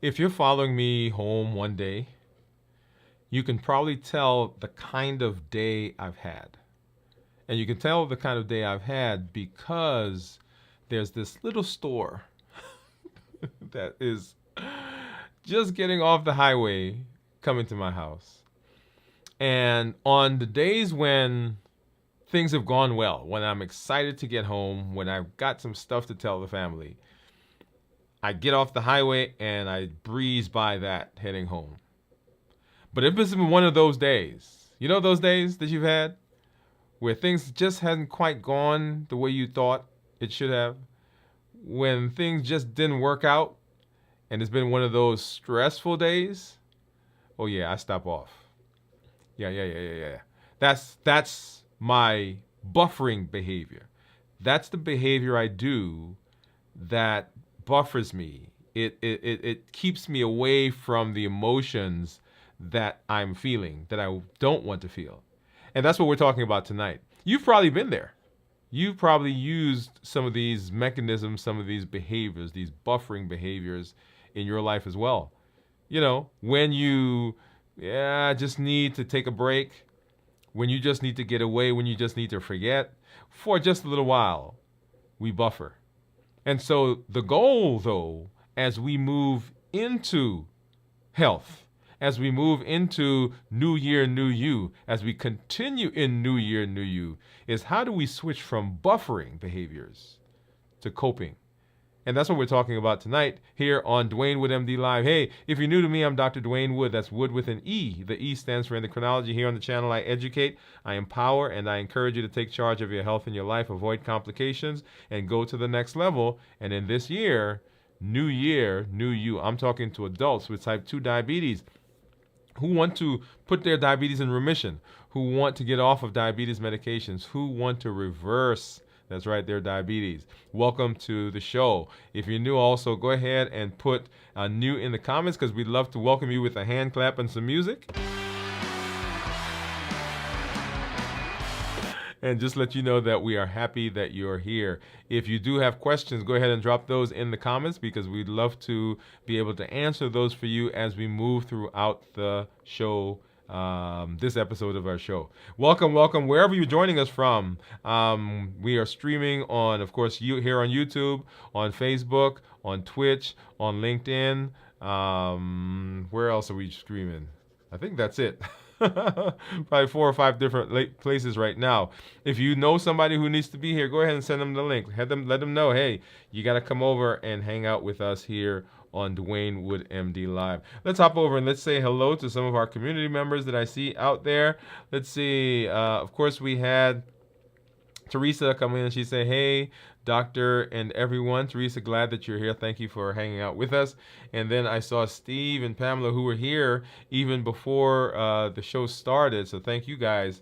If you're following me home one day, you can probably tell the kind of day I've had. And you can tell the kind of day I've had because there's this little store that is just getting off the highway coming to my house. And on the days when things have gone well, when I'm excited to get home, when I've got some stuff to tell the family, I get off the highway and I breeze by that heading home. But if it's been one of those days, you know those days that you've had where things just hadn't quite gone the way you thought it should have, when things just didn't work out, and it's been one of those stressful days, oh yeah, I stop off. Yeah. That's my buffering behavior. That's the behavior I do that buffers me. It keeps me away from the emotions that I'm feeling, that I don't want to feel. And that's what we're talking about tonight. You've probably been there. You've probably used some of these mechanisms, some of these behaviors, these buffering behaviors in your life as well. You know, when you just need to take a break, when you just need to get away, when you just need to forget for just a little while, we buffer. And so the goal, though, as we move into health, as we move into New Year, New You, as we continue in New Year, New You, is how do we switch from buffering behaviors to coping? And that's what we're talking about tonight here on Dwain Woode MD Live. Hey, if you're new to me, I'm Dr. Dwain Woode. That's Wood with an E. The E stands for endocrinology. Here on the channel, I educate, I empower, and I encourage you to take charge of your health and your life, avoid complications, and go to the next level. And in this year, New You, I'm talking to adults with type 2 diabetes who want to put their diabetes in remission, who want to get off of diabetes medications, who want to reverse, that's right, their diabetes. Welcome to the show. If you're new, also go ahead and put new in the comments, because we'd love to welcome you with a hand clap and some music. And just let you know that we are happy that you're here. If you do have questions, go ahead and drop those in the comments, because we'd love to be able to answer those for you as we move throughout the show, this episode of our show. Welcome, wherever you're joining us from. We are streaming on, of course, here on YouTube, on Facebook, on Twitch, on LinkedIn. Where else are we streaming? I think that's it. Probably 4 or 5 different places right now. If you know somebody who needs to be here, go ahead and send them the link. Let them know, hey, you got to come over and hang out with us here on Dwain Woode MD Live. Let's hop over and let's say hello to some of our community members that I see out there. Let's see. Of course, we had Teresa come in and she said, hey, Doctor and everyone. Teresa, glad that you're here. Thank you for hanging out with us. And then I saw Steve and Pamela who were here even before the show started. So thank you guys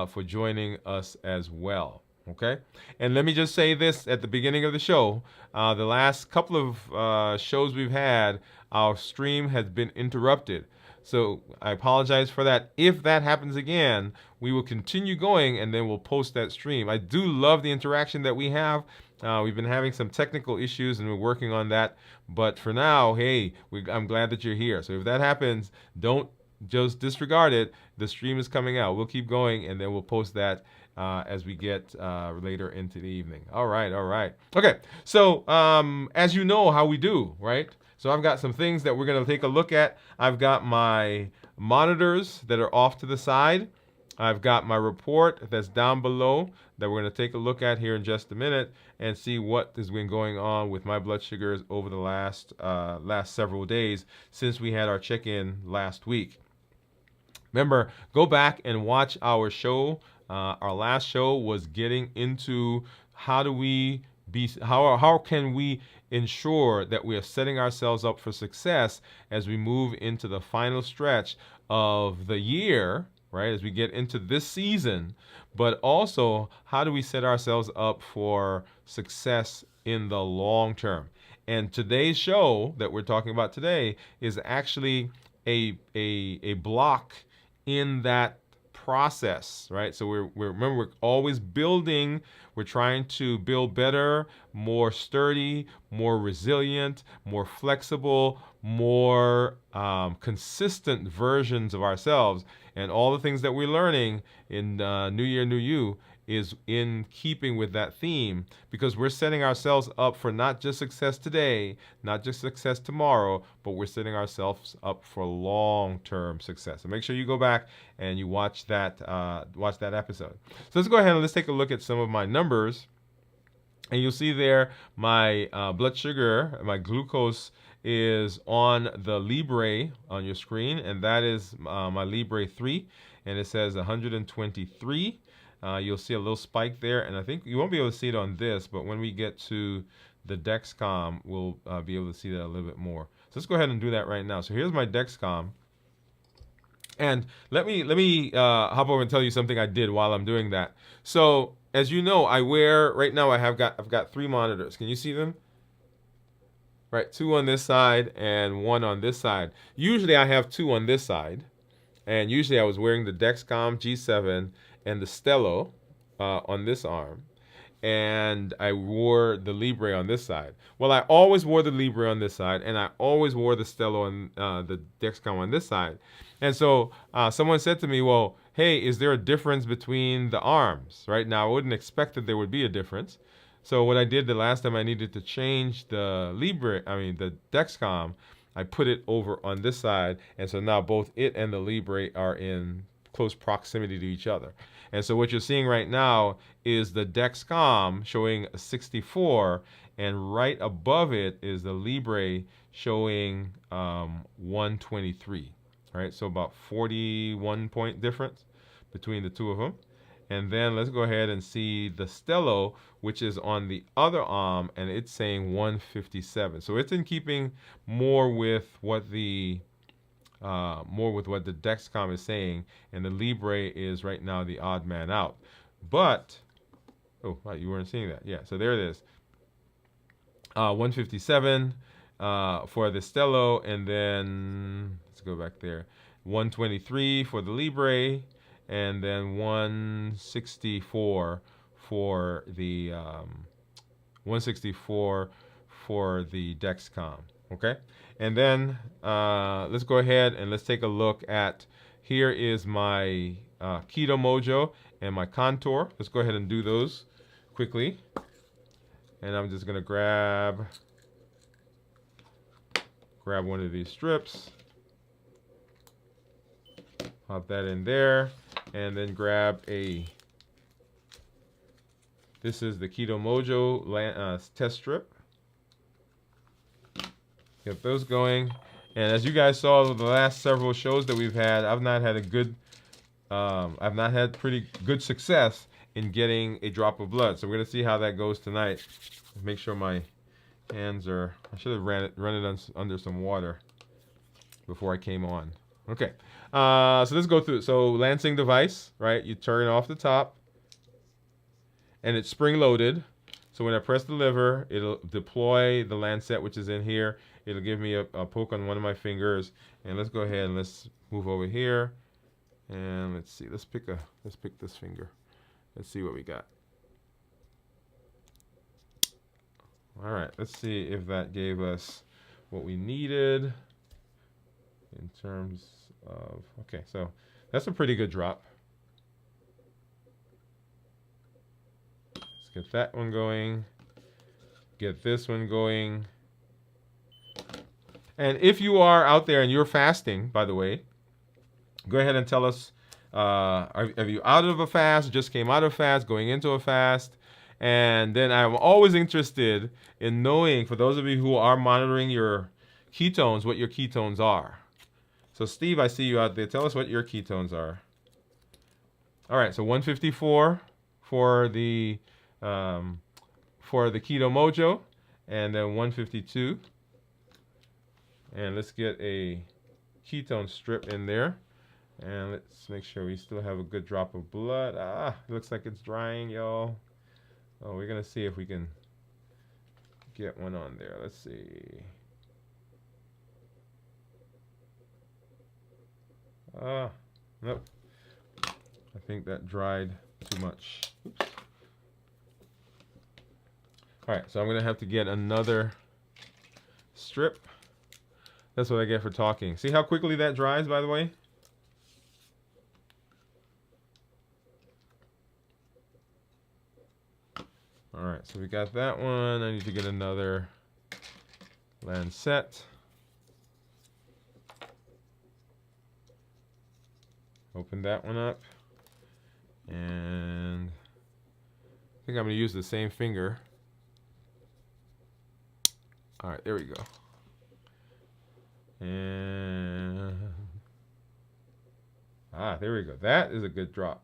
for joining us as well. Okay. And let me just say this at the beginning of the show. The last couple of shows we've had, our stream has been interrupted. So I apologize for that. If that happens again, we will continue going and then we'll post that stream. I do love the interaction that we have. We've been having some technical issues and we're working on that. But for now, hey, I'm glad that you're here. So if that happens, don't just disregard it. The stream is coming out. We'll keep going and then we'll post that as we get later into the evening. All right. Okay, so as you know how we do, right? So I've got some things that we're going to take a look at. I've got my monitors that are off to the side. I've got my report that's down below that we're going to take a look at here in just a minute and see what has been going on with my blood sugars over the last several days since we had our check-in last week. Remember, go back and watch our show. Our last show was getting into how can we ensure that we are setting ourselves up for success as we move into the final stretch of the year, right? As we get into this season, but also how do we set ourselves up for success in the long term? And today's show that we're talking about today is actually a block in that process, right? So remember, we're always building. We're trying to build better, more sturdy, more resilient, more flexible, more consistent versions of ourselves. And all the things that we're learning in New Year, New You is in keeping with that theme, because we're setting ourselves up for not just success today, not just success tomorrow, but we're setting ourselves up for long-term success. So make sure you go back and you watch that episode. So let's go ahead and let's take a look at some of my numbers. And you'll see there my blood sugar, my glucose is on the Libre on your screen, and that is my Libre 3, and it says 123. You'll see a little spike there, and I think you won't be able to see it on this, but when we get to the Dexcom, we'll be able to see that a little bit more. So let's go ahead and do that right now. So here's my Dexcom, and let me hop over and tell you something I did while I'm doing that. So as you know, I wear right now. I've got 3 monitors. Can you see them? Right, 2 on this side and 1 on this side. Usually I have 2 on this side, and usually I was wearing the Dexcom G7 and the Stello on this arm, and I wore the Libre on this side. Well, I always wore the Libre on this side, and I always wore the Stello and the Dexcom on this side. And so someone said to me, well, hey, is there a difference between the arms? Right now, I wouldn't expect that there would be a difference. So what I did the last time I needed to change the the Dexcom, I put it over on this side, and so now both it and the Libre are in close proximity to each other. And so what you're seeing right now is the Dexcom showing a 64, and right above it is the Libre showing 123. All right, so about 41 point difference between the two of them. And then let's go ahead and see the Stello, which is on the other arm, and it's saying 157. So it's in keeping more with what the Dexcom is saying, and the Libre is right now the odd man out. But oh, right, you weren't seeing that. Yeah, so there it is. 157 for the Stello, and then let's go back there. 123 for the Libre, and then 164 for the 164 for the Dexcom. Okay, and then let's go ahead and let's take a look at, here is my Keto Mojo and my Contour. Let's go ahead and do those quickly. And I'm just gonna grab one of these strips, pop that in there, and then grab this is the Keto Mojo test strip. Get those going. And as you guys saw the last several shows that we've had, I've not had pretty good success in getting a drop of blood. So we're gonna see how that goes tonight. Make sure my hands are, I should have run it under some water before I came on. Okay, so let's go through it. So lancing device, right? You turn off the top, and it's spring loaded. So when I press the lever, it'll deploy the lancet, which is in here. It'll give me a poke on one of my fingers. And let's go ahead and let's move over here, and let's see. Let's pick this finger. Let's see what we got. All right, let's see if that gave us what we needed in terms of, okay, so that's a pretty good drop. Let's get that one going, get this one going. And if you are out there and you're fasting, by the way, go ahead and tell us, are you out of a fast, just came out of fast, going into a fast? And then I'm always interested in knowing, for those of you who are monitoring your ketones, what your ketones are. So Steve, I see you out there. Tell us what your ketones are. All right, so 154 for the Keto Mojo, and then 152. And let's get a ketone strip in there. And let's make sure we still have a good drop of blood. Ah, it looks like it's drying, y'all. Oh, we're gonna see if we can get one on there. Let's see. Nope. think that dried too much. Oops. All right, so I'm gonna have to get another strip. That's what I get for talking. See how quickly that dries, by the way? All right, so we got that one. I need to get another lancet. Open that one up. And I think I'm going to use the same finger. All right, there we go. And there we go. That is a good drop.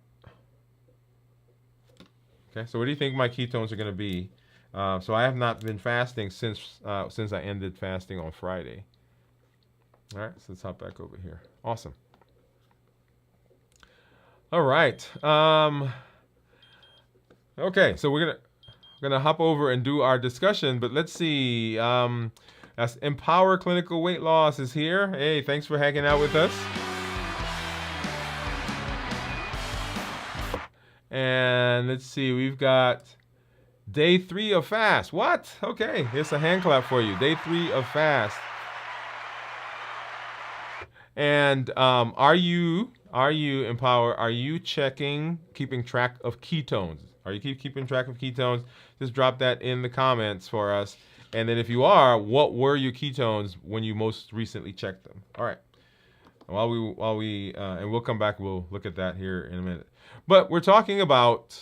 Okay, so what do you think my ketones are going to be? So I have not been fasting since I ended fasting on Friday. All right, so let's hop back over here. Awesome. All right. Okay, so we're gonna hop over and do our discussion, but let's see. That's Empower Clinical Weight Loss is here. Hey, thanks for hanging out with us. And let's see, we've got day 3 of fast. What? Okay, here's a hand clap for you. Day 3 of fast. And are you Empower? Are you keeping track of ketones? Are you keeping track of ketones? Just drop that in the comments for us. And then if you are, what were your ketones when you most recently checked them? All right. While we and we'll come back, we'll look at that here in a minute. But we're talking about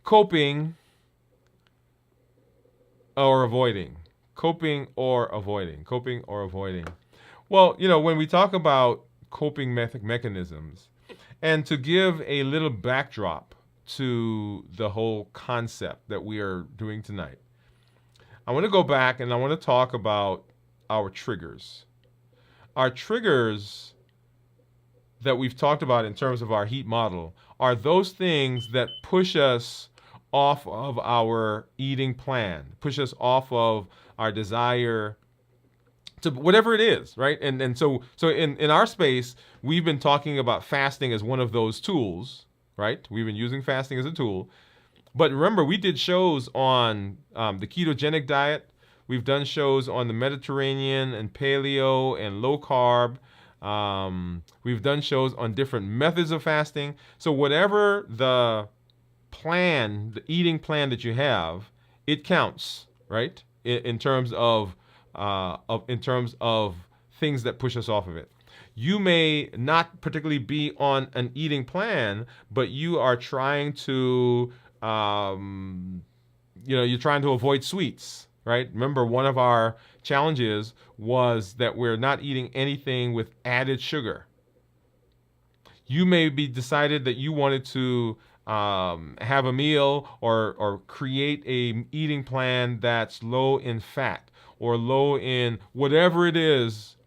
coping or avoiding. Coping or avoiding. Coping or avoiding. Well, when we talk about coping mechanisms, and to give a little backdrop to the whole concept that we are doing tonight, I want to go back and I want to talk about our triggers. Our triggers that we've talked about in terms of our heat model are those things that push us off of our eating plan, push us off of our desire to whatever it is, right? And so in our space, we've been talking about fasting as one of those tools, right? We've been using fasting as a tool. But remember, we did shows on the ketogenic diet. We've done shows on the Mediterranean and paleo and low carb. We've done shows on different methods of fasting. So whatever the eating plan that you have, it counts, right? In terms of things that push us off of it. You may not particularly be on an eating plan, but you are trying to, you're trying to avoid sweets, right? Remember, one of our challenges was that we're not eating anything with added sugar. You may be decided that you wanted to have a meal or create a eating plan that's low in fat or low in whatever it is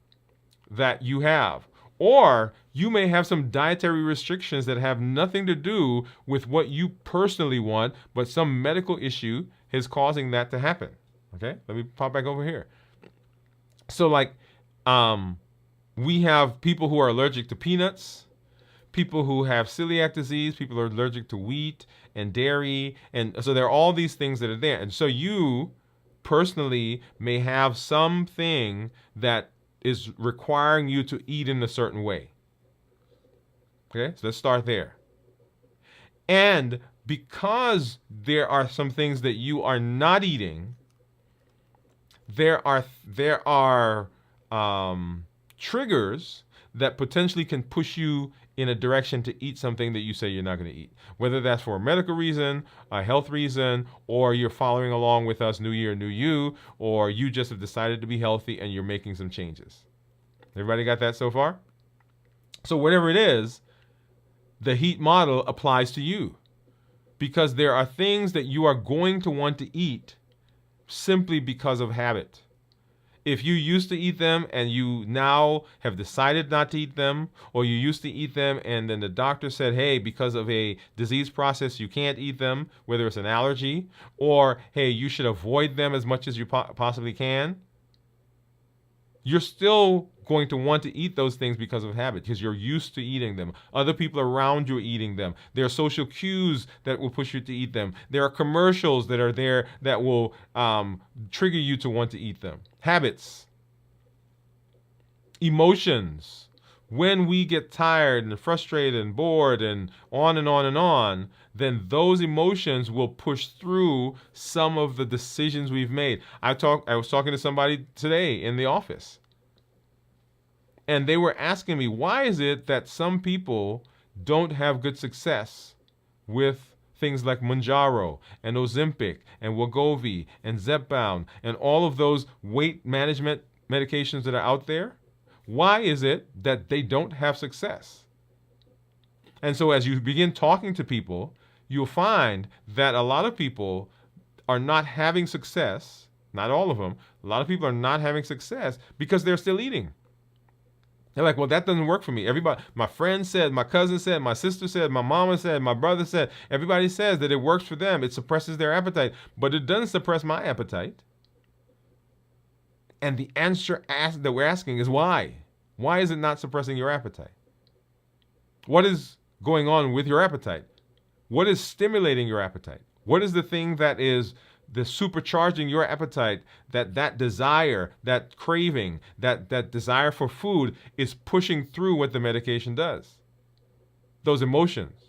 that you have. Or you may have some dietary restrictions that have nothing to do with what you personally want, but some medical issue is causing that to happen. Okay, let me pop back over here. So we have people who are allergic to peanuts, people who have celiac disease, people who are allergic to wheat and dairy. And so there are all these things that are there. And so you personally may have something that is requiring you to eat in a certain way. Okay, so let's start there. And because there are some things that you are not eating, there are triggers that potentially can push you in a direction to eat something that you say you're not going to eat. Whether that's for a medical reason, a health reason, or you're following along with us, New Year, New You, or you just have decided to be healthy and you're making some changes. Everybody got that so far? So whatever it is, the heat model applies to you, because there are things that you are going to want to eat simply because of habit. If you used to eat them and you now have decided not to eat them, or you used to eat them and then the doctor said, hey, because of a disease process, you can't eat them, whether it's an allergy, or hey, you should avoid them as much as you possibly can, You're still going to want to eat those things because of habit, because you're used to eating them. Other people around you are eating them. There are social cues that will push you to eat them. There are commercials that are there that will trigger you to want to eat them. Habits, emotions. When we get tired and frustrated and bored and on and on and on, then those emotions will push through some of the decisions we've made. I was talking to somebody today in the office, and they were asking me, why is it that some people don't have good success with things like Mounjaro and Ozempic and Wegovy and Zepbound and all of those weight management medications that are out there? Why is it that they don't have success? And so as you begin talking to people, you'll find that a lot of people are not having success. Not all of them. A lot of people are not having success because they're still eating. They're like, well, that doesn't work for me. Everybody, my friend said, my cousin said, my sister said, my mama said, my brother said, everybody says that it works for them. It suppresses their appetite, but it doesn't suppress my appetite. And the answer that we're asking is why? Why is it not suppressing your appetite? What is going on with your appetite? What is stimulating your appetite? What is the thing that is the supercharging your appetite, that desire, that craving, that desire for food is pushing through what the medication does? Those emotions.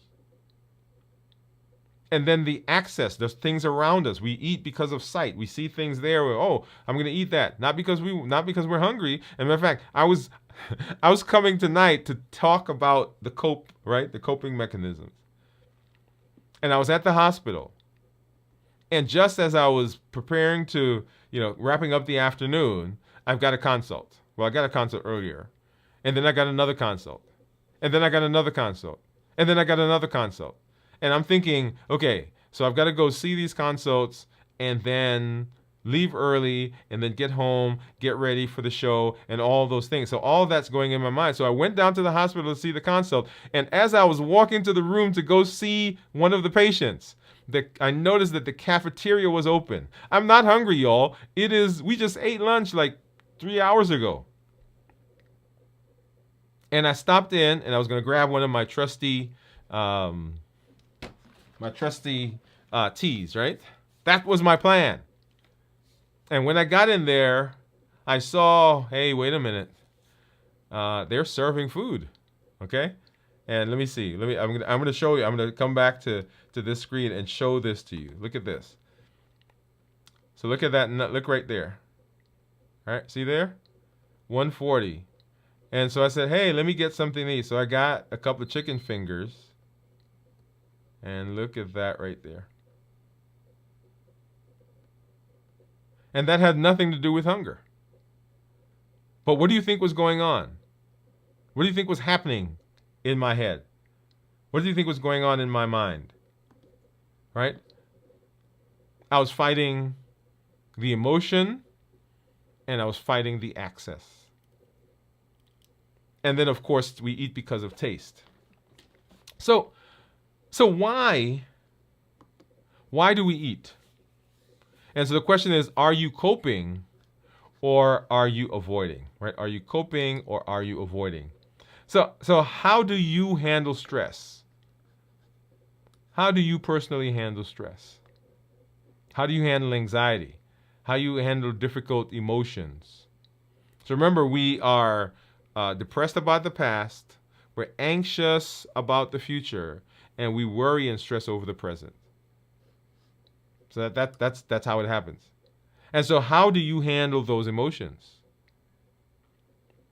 And then the access, there's things around us. We eat because of sight. We see things there. Oh, I'm going to eat that. Not because we're hungry. And matter of fact, I was coming tonight to talk about the coping mechanisms. And I was at the hospital. And just as I was preparing to, wrapping up the afternoon, I've got a consult. Well, I got a consult earlier. And then I got another consult. And then I got another consult. And then I got another consult. And I'm thinking, okay, so I've got to go see these consults and then leave early and then get home, get ready for the show and all those things. So all that's going in my mind. So I went down to the hospital to see the consult. And as I was walking to the room to go see one of the patients, I noticed that the cafeteria was open. I'm not hungry, y'all. We just ate lunch like 3 hours ago. And I stopped in and I was going to grab one of my trusty teas, right? That was my plan. And when I got in there, I saw, hey, wait a minute. They're serving food, okay? And let me see. I'm going to show you. I'm going to come back to this screen and show this to you. Look at this. So look at that. Look right there. All right, see there? 140. And so I said, hey, let me get something to eat. So I got a couple of chicken fingers. And look at that right there. And that had nothing to do with hunger. But what do you think was going on? What do you think was happening in my head? What do you think was going on in my mind? Right? I was fighting the emotion and I was fighting the access. And then, of course, we eat because of taste. So why do we eat? And so the question is, are you coping or are you avoiding? Right? Are you coping or are you avoiding? So how do you handle stress? How do you personally handle stress? How do you handle anxiety? How do you handle difficult emotions? So remember, we are depressed about the past, we're anxious about the future, and we worry and stress over the present. So that's how it happens. And so how do you handle those emotions?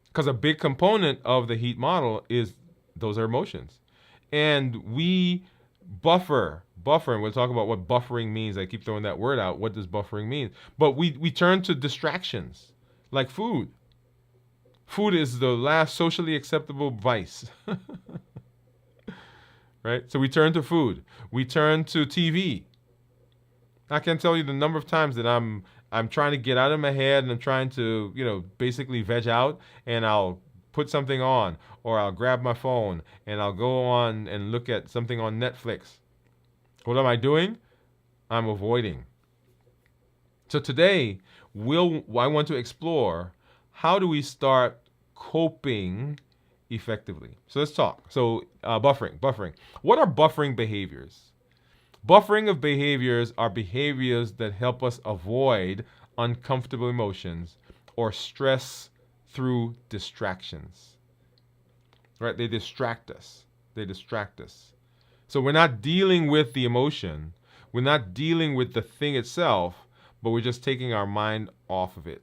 Because a big component of the HEAT model is those are emotions. And we buffer, and we'll talk about what buffering means. I keep throwing that word out. What does buffering mean? But we turn to distractions like food. Food is the last socially acceptable vice. Right? So we turn to food. We turn to TV. I can't tell you the number of times that I'm trying to get out of my head and I'm trying to, basically veg out, and I'll put something on, or I'll grab my phone and I'll go on and look at something on Netflix. What am I doing? I'm avoiding. So today, I want to explore how do we start coping effectively? So let's talk. So buffering. What are buffering behaviors? Buffering of behaviors are behaviors that help us avoid uncomfortable emotions or stress through distractions. Right? They distract us. So we're not dealing with the emotion. We're not dealing with the thing itself, but we're just taking our mind off of it.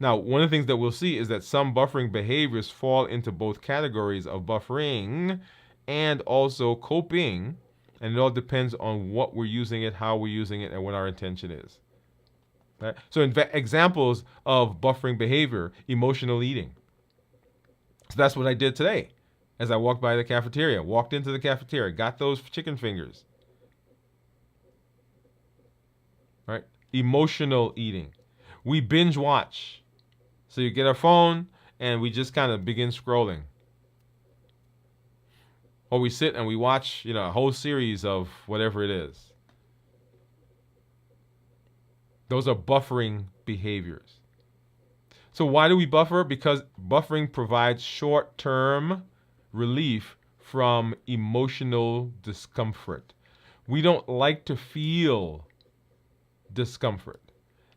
Now, one of the things that we'll see is that some buffering behaviors fall into both categories of buffering and also coping, and it all depends on what we're using it, how we're using it, and what our intention is. Right? So examples of buffering behavior, emotional eating. So that's what I did today as I walked by the cafeteria, walked into the cafeteria, got those chicken fingers. Right? Emotional eating. We binge watch. So you get our phone and we just kind of begin scrolling. Or we sit and we watch, a whole series of whatever it is. Those are buffering behaviors. So why do we buffer? Because buffering provides short-term relief from emotional discomfort. We don't like to feel discomfort.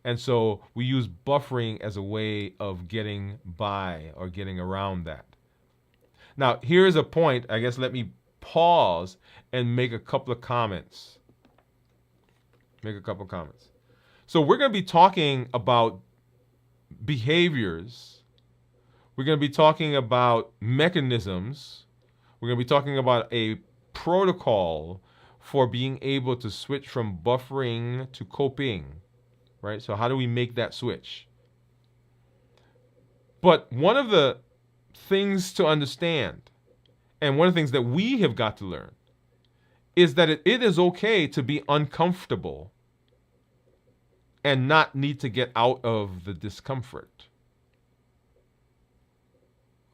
And so we use buffering as a way of getting by or getting around that. Now, here's a point. I guess let me pause and make a couple of comments. So we're going to be talking about behaviors. We're going to be talking about mechanisms. We're going to be talking about a protocol for being able to switch from buffering to coping. Right? So how do we make that switch? But one of the things to understand, and one of the things that we have got to learn, is that it is okay to be uncomfortable and not need to get out of the discomfort.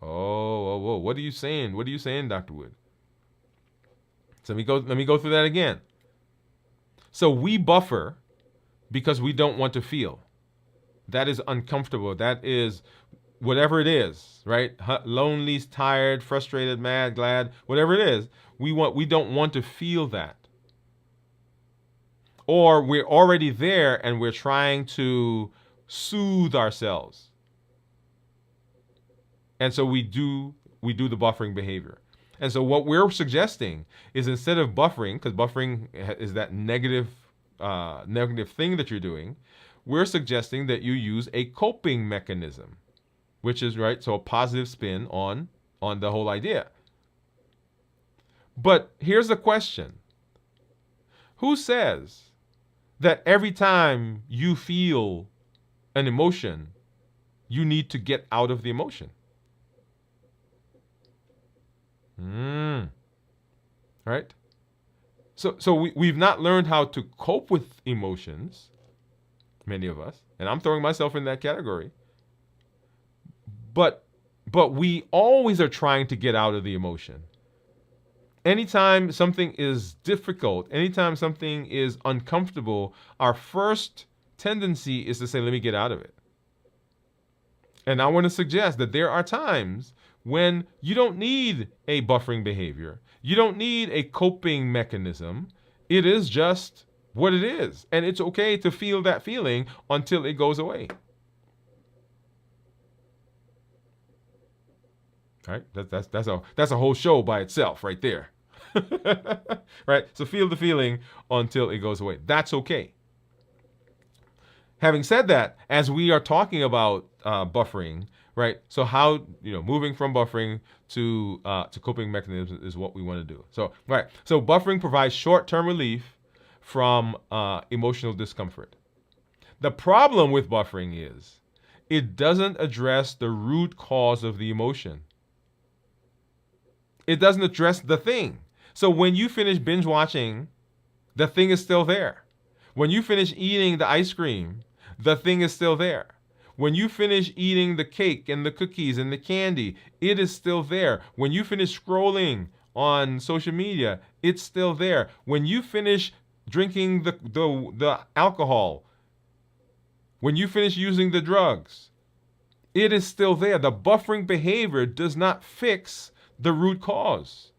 Oh, what are you saying? What are you saying, Dr. Woode? So let me go through that again. So we buffer because we don't want to feel. That is uncomfortable. That is whatever it is, right? Lonely, tired, frustrated, mad, glad, whatever it is. We don't want to feel that. Or we're already there and we're trying to soothe ourselves. And so we do the buffering behavior. And so what we're suggesting is, instead of buffering, because buffering is that negative thing that you're doing, we're suggesting that you use a coping mechanism, which is, right, so a positive spin on the whole idea. But here's the question. Who says that every time you feel an emotion, you need to get out of the emotion? Right? So we've not learned how to cope with emotions, many of us, and I'm throwing myself in that category. But we always are trying to get out of the emotion. Anytime something is difficult, anytime something is uncomfortable, our first tendency is to say, let me get out of it. And I want to suggest that there are times when you don't need a buffering behavior. You don't need a coping mechanism. It is just what it is. And it's okay to feel that feeling until it goes away. Right? That's a whole show by itself right there. Right? So feel the feeling until it goes away. That's okay. Having said that, as we are talking about buffering, right? So how, moving from buffering to coping mechanisms is what we want to do. So, right. So buffering provides short-term relief from emotional discomfort. The problem with buffering is it doesn't address the root cause of the emotion. It doesn't address the thing. So when you finish binge watching, the thing is still there. When you finish eating the ice cream, the thing is still there. When you finish eating the cake and the cookies and the candy, it is still there. When you finish scrolling on social media, it's still there. When you finish drinking the alcohol, when you finish using the drugs, It is still there. The buffering behavior does not fix the root cause.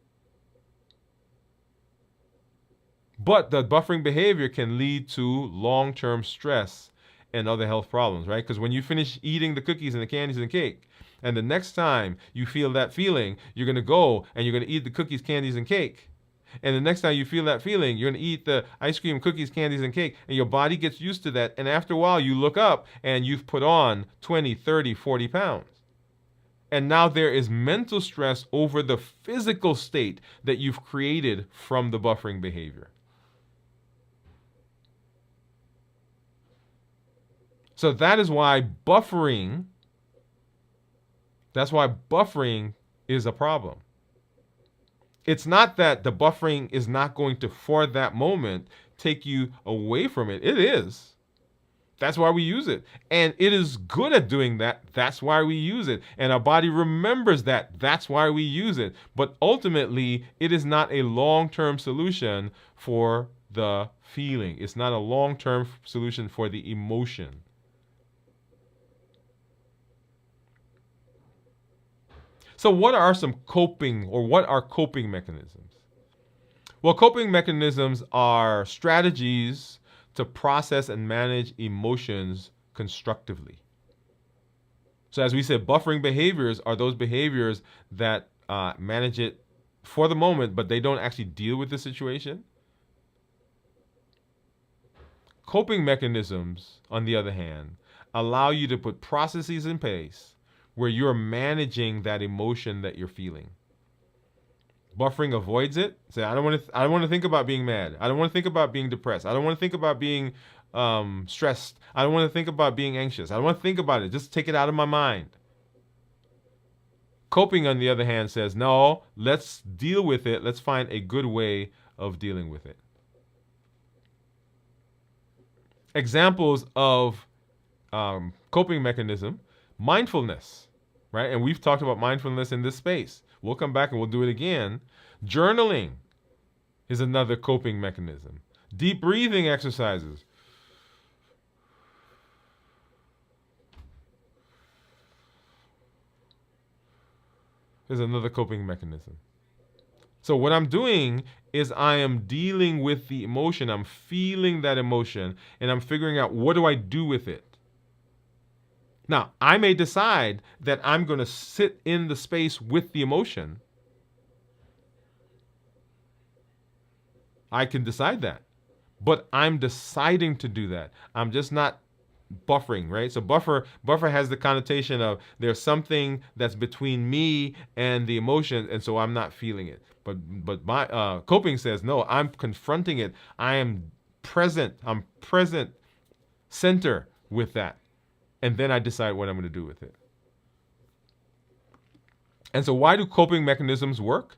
But the buffering behavior can lead to long-term stress and other health problems, right? Because when you finish eating the cookies and the candies and the cake, and the next time you feel that feeling, you're going to go and you're going to eat the cookies, candies, and cake. And the next time you feel that feeling, you're going to eat the ice cream, cookies, candies, and cake. And your body gets used to that. And after a while, you look up and you've put on 20, 30, 40 pounds. And now there is mental stress over the physical state that you've created from the buffering behavior. So that is why buffering is a problem. It's not that the buffering is not going to, for that moment, take you away from it. It is. That's why we use it. And it is good at doing that. That's why we use it. And our body remembers that. That's why we use it. But ultimately, it is not a long-term solution for the feeling. It's not a long-term solution for the emotion. So what are coping mechanisms? Well, coping mechanisms are strategies to process and manage emotions constructively. So as we said, buffering behaviors are those behaviors that manage it for the moment, but they don't actually deal with the situation. Coping mechanisms, on the other hand, allow you to put processes in place where you're managing that emotion that you're feeling. Buffering avoids it. Say, I don't want to think about being mad. I don't want to think about being depressed. I don't want to think about being stressed. I don't want to think about being anxious. I don't want to think about it. Just take it out of my mind. Coping, on the other hand, says, no, let's deal with it. Let's find a good way of dealing with it. Examples of coping mechanism: mindfulness, right? And we've talked about mindfulness in this space. We'll come back and we'll do it again. Journaling is another coping mechanism. Deep breathing exercises. Is another coping mechanism. So what I'm doing is I am dealing with the emotion. I'm feeling that emotion and I'm figuring out, what do I do with it? Now, I may decide that I'm going to sit in the space with the emotion. I can decide that. But I'm deciding to do that. I'm just not buffering, right? So buffer has the connotation of there's something that's between me and the emotion, and so I'm not feeling it. But my coping says, no, I'm confronting it. I am present. I'm present center with that. And then I decide what I'm going to do with it. And so why do coping mechanisms work?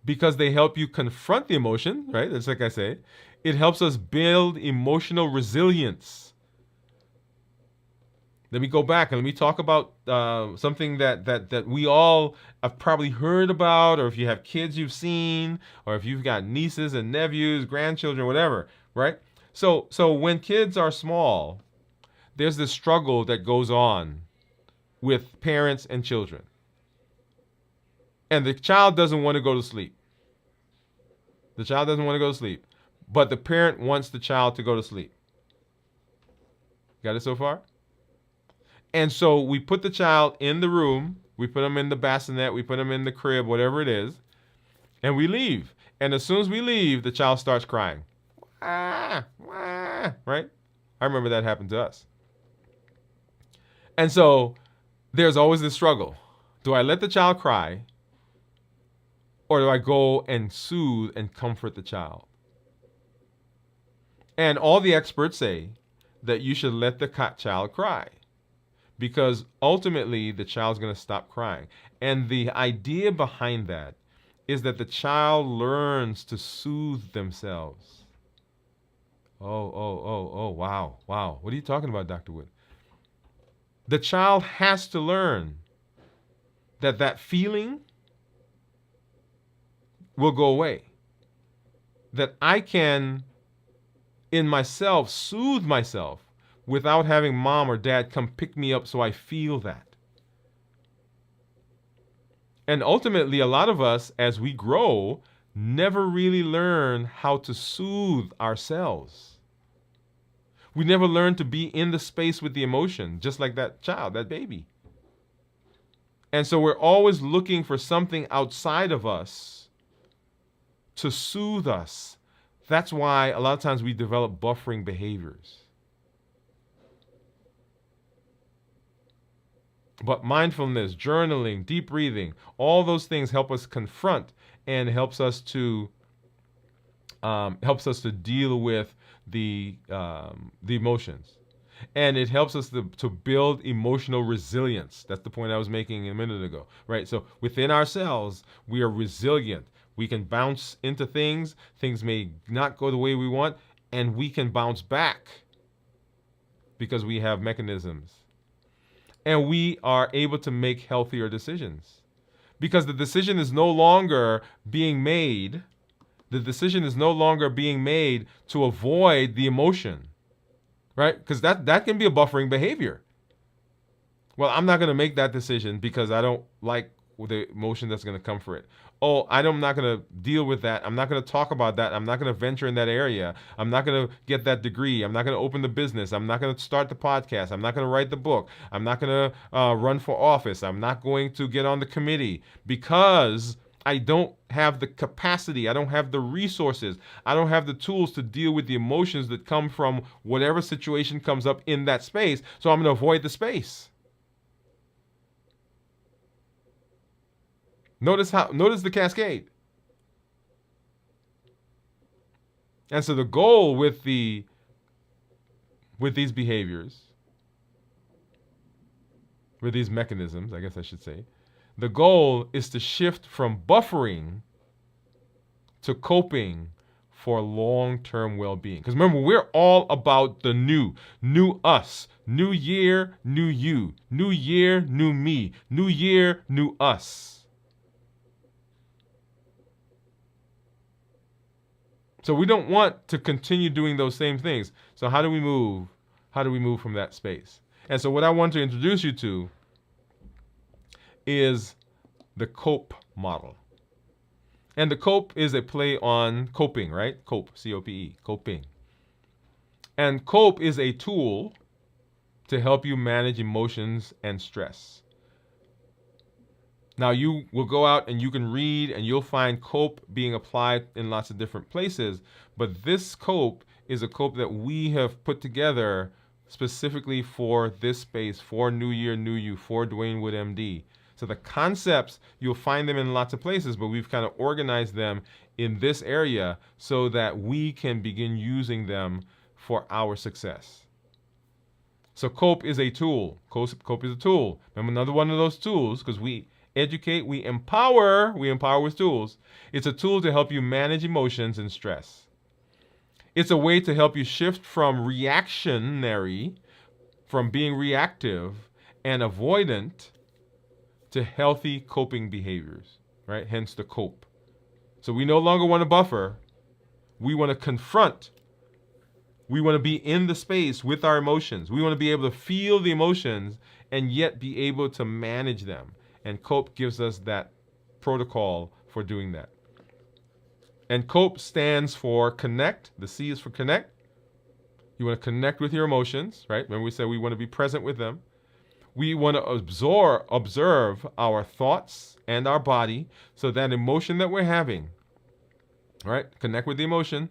Because they help you confront the emotion, right? That's like I say. It helps us build emotional resilience. Let me go back and let me talk about something that we all have probably heard about, or if you have kids you've seen, or if you've got nieces and nephews, grandchildren, whatever, right? So when kids are small, there's this struggle that goes on with parents and children. And the child doesn't want to go to sleep. The child doesn't want to go to sleep. But the parent wants the child to go to sleep. Got it so far? And so we put the child in the room. We put them in the bassinet. We put them in the crib, whatever it is. And we leave. And as soon as we leave, the child starts crying. Wah, wah, right? I remember that happened to us. And so there's always this struggle. Do I let the child cry, or do I go and soothe and comfort the child? And all the experts say that you should let the child cry, because ultimately the child's going to stop crying. And the idea behind that is that the child learns to soothe themselves. Oh, wow. What are you talking about, Dr. Woode? The child has to learn that feeling will go away. That I can, in myself, soothe myself without having mom or dad come pick me up so I feel that. And ultimately, a lot of us, as we grow, never really learn how to soothe ourselves. We never learn to be in the space with the emotion, just like that child, that baby. And so we're always looking for something outside of us to soothe us. That's why a lot of times we develop buffering behaviors. But mindfulness, journaling, deep breathing, all those things help us confront and helps us to deal with the emotions. And it helps us to build emotional resilience. That's the point I was making a minute ago, right? So within ourselves, we are resilient. We can bounce into things. Things may not go the way we want, and we can bounce back because we have mechanisms. And we are able to make healthier decisions because the decision is no longer being made. The decision is no longer being made to avoid the emotion. Right? Because that can be a buffering behavior. Well, I'm not going to make that decision because I don't like the emotion that's going to come for it. Oh, I'm not going to deal with that. I'm not going to talk about that. I'm not going to venture in that area. I'm not going to get that degree. I'm not going to open the business. I'm not going to start the podcast. I'm not going to write the book. I'm not going to run for office. I'm not going to get on the committee because I don't have the capacity. I don't have the resources. I don't have the tools to deal with the emotions that come from whatever situation comes up in that space. So I'm going to avoid the space. Notice the cascade. And so the goal with these behaviors, with these mechanisms, I guess I should say, the goal is to shift from buffering to coping for long-term well-being. Because remember, we're all about the new us, new year, new you, new year, new me, new year, new us. So we don't want to continue doing those same things. So how do we move? How do we move from that space? And so what I want to introduce you to is the COPE model. And the COPE is a play on coping, right? COPE, C-O-P-E, coping. And COPE is a tool to help you manage emotions and stress. Now, you will go out and you can read and you'll find COPE being applied in lots of different places. But this COPE is a COPE that we have put together specifically for this space, for New Year, New You, for Dwain Woode, MD. So the concepts, you'll find them in lots of places, but we've kind of organized them in this area so that we can begin using them for our success. So COPE is a tool. COPE is a tool. Remember, another one of those tools, because we educate, we empower with tools. It's a tool to help you manage emotions and stress. It's a way to help you shift from reactionary, from being reactive and avoidant to healthy coping behaviors, right? Hence the COPE. So we no longer want to buffer. We want to confront. We want to be in the space with our emotions. We want to be able to feel the emotions and yet be able to manage them. And COPE gives us that protocol for doing that. And COPE stands for connect. The C is for connect. You want to connect with your emotions, right? Remember we said we want to be present with them. We want to observe our thoughts and our body. So that emotion that we're having, right? Connect with the emotion.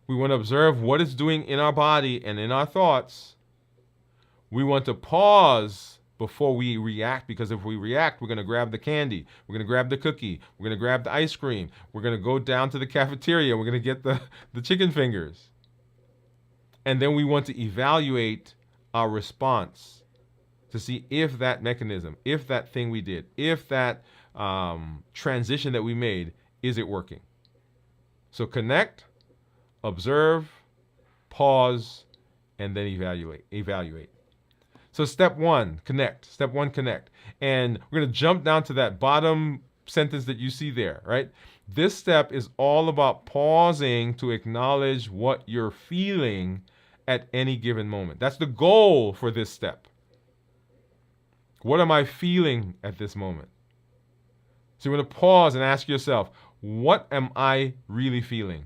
We want to observe what it's doing in our body and in our thoughts. We want to pause before we react, because if we react, we're going to grab the candy, we're going to grab the cookie, we're going to grab the ice cream, we're going to go down to the cafeteria, we're going to get the chicken fingers. And then we want to evaluate our response to see if that mechanism, if that thing we did, if that transition that we made, is it working? So connect, observe, pause, and then evaluate. So step one, connect. Step one, connect. And we're going to jump down to that bottom sentence that you see there, right? This step is all about pausing to acknowledge what you're feeling at any given moment. That's the goal for this step. What am I feeling at this moment? So you want to pause and ask yourself, what am I really feeling?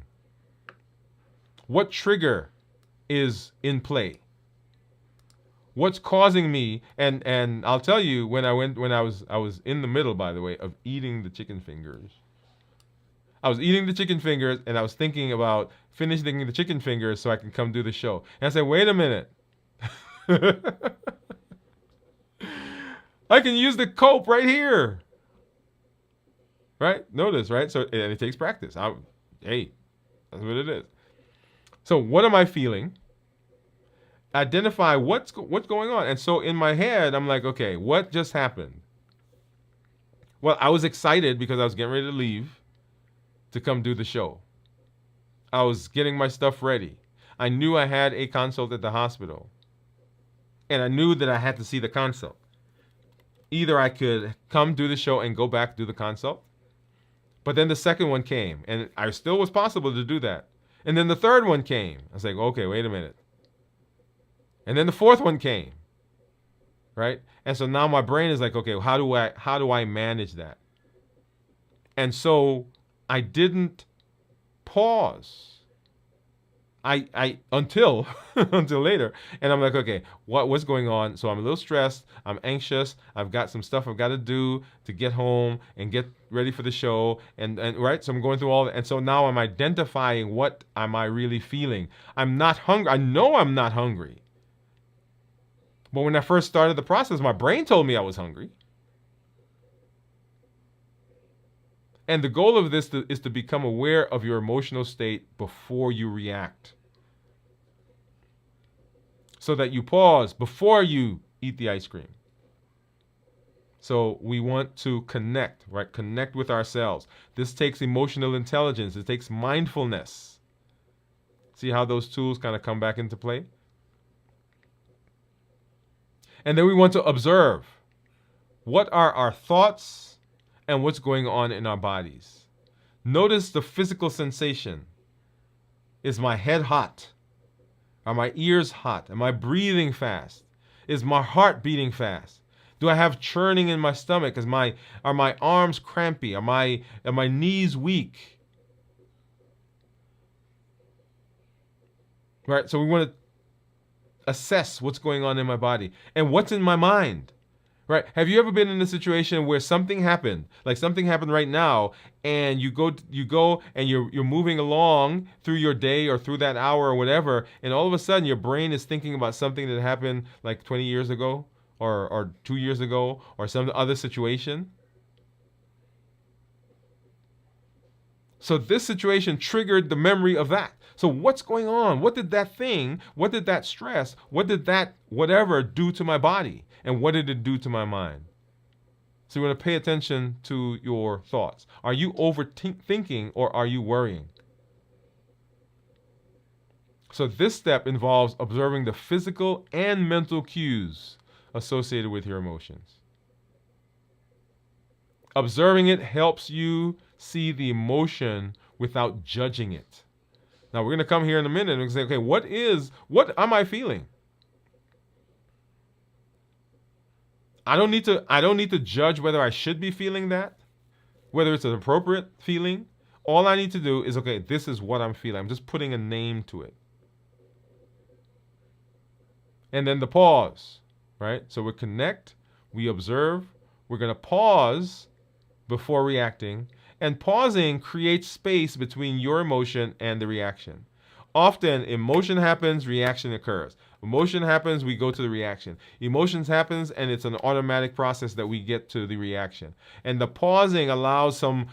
What trigger is in play? What's causing me? And I'll tell you, when I was in the middle, by the way, of eating the chicken fingers. I was eating the chicken fingers, and I was thinking about finishing the chicken fingers so I can come do the show. And I said, wait a minute. I can use the cope right here. Right? Notice, right? So, and it takes practice. Hey, that's what it is. So what am I feeling? Identify what's going on. And so in my head, I'm like, okay, what just happened? Well, I was excited because I was getting ready to leave to come do the show. I was getting my stuff ready. I knew I had a consult at the hospital. And I knew that I had to see the consult. Either I could come do the show and go back do the consult. But then the second one came, and I still was possible to do that. And then the third one came. I was like, okay, wait a minute. And then the fourth one came. Right? And so now my brain is like, okay, how do I manage that? And so I didn't pause. I until until later, and I'm like, okay, what's going on? So I'm a little stressed. I'm anxious. I've got some stuff I've got to do to get home and get ready for the show, and right. So I'm going through all that, and so now I'm identifying what am I really feeling. I'm not hungry. I know I'm not hungry. But when I first started the process, my brain told me I was hungry. And the goal of this is to become aware of your emotional state before you react. So that you pause before you eat the ice cream. So we want to connect, right? Connect with ourselves. This takes emotional intelligence. It takes mindfulness. See how those tools kind of come back into play? And then we want to observe. What are our thoughts and what's going on in our bodies? Notice the physical sensation. Is my head hot? Are my ears hot? Am I breathing fast? Is my heart beating fast? Do I have churning in my stomach? Are my arms crampy? Are my knees weak? Right? So we want to assess what's going on in my body and what's in my mind. Right? Have you ever been in a situation where something happened, like something happened right now, and you go and you're moving along through your day or through that hour or whatever, and all of a sudden your brain is thinking about something that happened like 20 years ago or 2 years ago or some other situation? So this situation triggered the memory of that. So what's going on? What did that thing, what did that stress, what did that whatever do to my body? And what did it do to my mind? So you want to pay attention to your thoughts. Are you overthinking or are you worrying? So this step involves observing the physical and mental cues associated with your emotions. Observing it helps you see the emotion without judging it. Now we're going to come here in a minute and say, okay, what am I feeling? I don't need to judge whether I should be feeling that, whether it's an appropriate feeling. All I need to do is, okay, this is what I'm feeling. I'm just putting a name to it. And then the pause, right? So we connect, we observe, we're going to pause before reacting, and pausing creates space between your emotion and the reaction. Often, emotion happens, reaction occurs. Emotion happens, we go to the reaction. Emotions happens, and it's an automatic process that we get to the reaction. And the pausing allows some